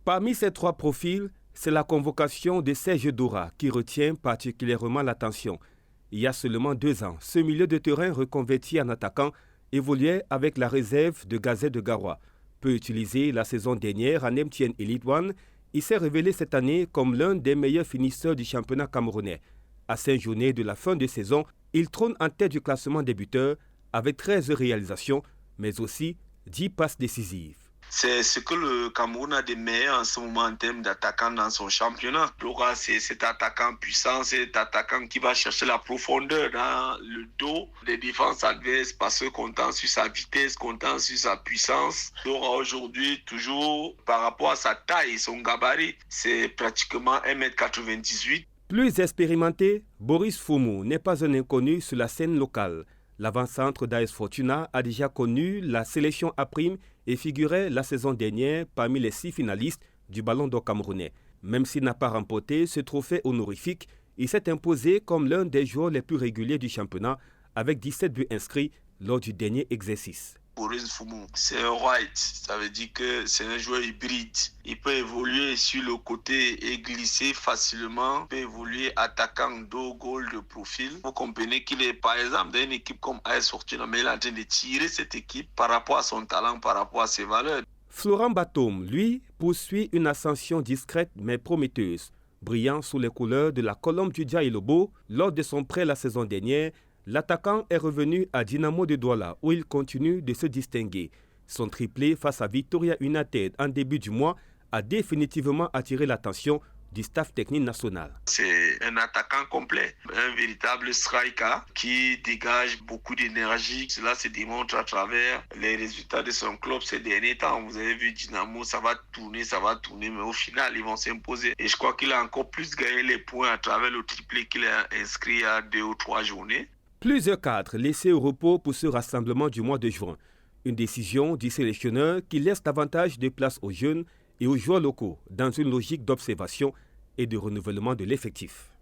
Parmi ces trois profils, c'est la convocation de Serge Dora qui retient particulièrement l'attention. Il y a seulement 2 ans, ce milieu de terrain reconverti en attaquant évoluait avec la réserve de Gazet de Garoua. Peu utilisé la saison dernière en MTN Elite One, il s'est révélé cette année comme l'un des meilleurs finisseurs du championnat camerounais. À 5 journées de la fin de saison, il trône en tête du classement des buteurs avec 13 réalisations, mais aussi 10 passes décisives. C'est ce que le Cameroun a de meilleur en ce moment en termes d'attaquants dans son championnat. Dora, c'est cet attaquant puissant, cet attaquant qui va chercher la profondeur dans le dos des défenses adverses parce que comptant sur sa vitesse, comptant sur sa puissance. Dora aujourd'hui, toujours par rapport à sa taille et son gabarit, c'est pratiquement 1m98. Plus expérimenté, Boris Foumou n'est pas un inconnu sur la scène locale. L'avant-centre d'AS Fortuna a déjà connu la sélection A' et figurait la saison dernière parmi les 6 finalistes du Ballon d'Or camerounais. Même s'il n'a pas remporté ce trophée honorifique, il s'est imposé comme l'un des joueurs les plus réguliers du championnat avec 17 buts inscrits lors du dernier exercice. Boris Foumou, c'est un right, ça veut dire que c'est un joueur hybride. Il peut évoluer sur le côté et glisser facilement. Il peut évoluer attaquant dos, goal de profil. Vous comprenez qu'il est par exemple dans une équipe comme AS Fortuna, mais il est en train de tirer cette équipe par rapport à son talent, par rapport à ses valeurs. Florent Batom, lui, poursuit une ascension discrète mais prometteuse. Brillant sous les couleurs de la Colombe du Dia Lobo, lors de son prêt la saison dernière, l'attaquant est revenu à Dynamo de Douala où il continue de se distinguer. Son triplé face à Victoria United en début du mois a définitivement attiré l'attention du staff technique national. C'est un attaquant complet, un véritable striker qui dégage beaucoup d'énergie. Cela se démontre à travers les résultats de son club ces derniers temps. Vous avez vu Dynamo, ça va tourner, mais au final, ils vont s'imposer. Et je crois qu'il a encore plus gagné les points à travers le triplé qu'il a inscrit à 2 ou 3 journées. Plusieurs cadres laissés au repos pour ce rassemblement du mois de juin. Une décision du sélectionneur qui laisse davantage de place aux jeunes et aux joueurs locaux dans une logique d'observation et de renouvellement de l'effectif.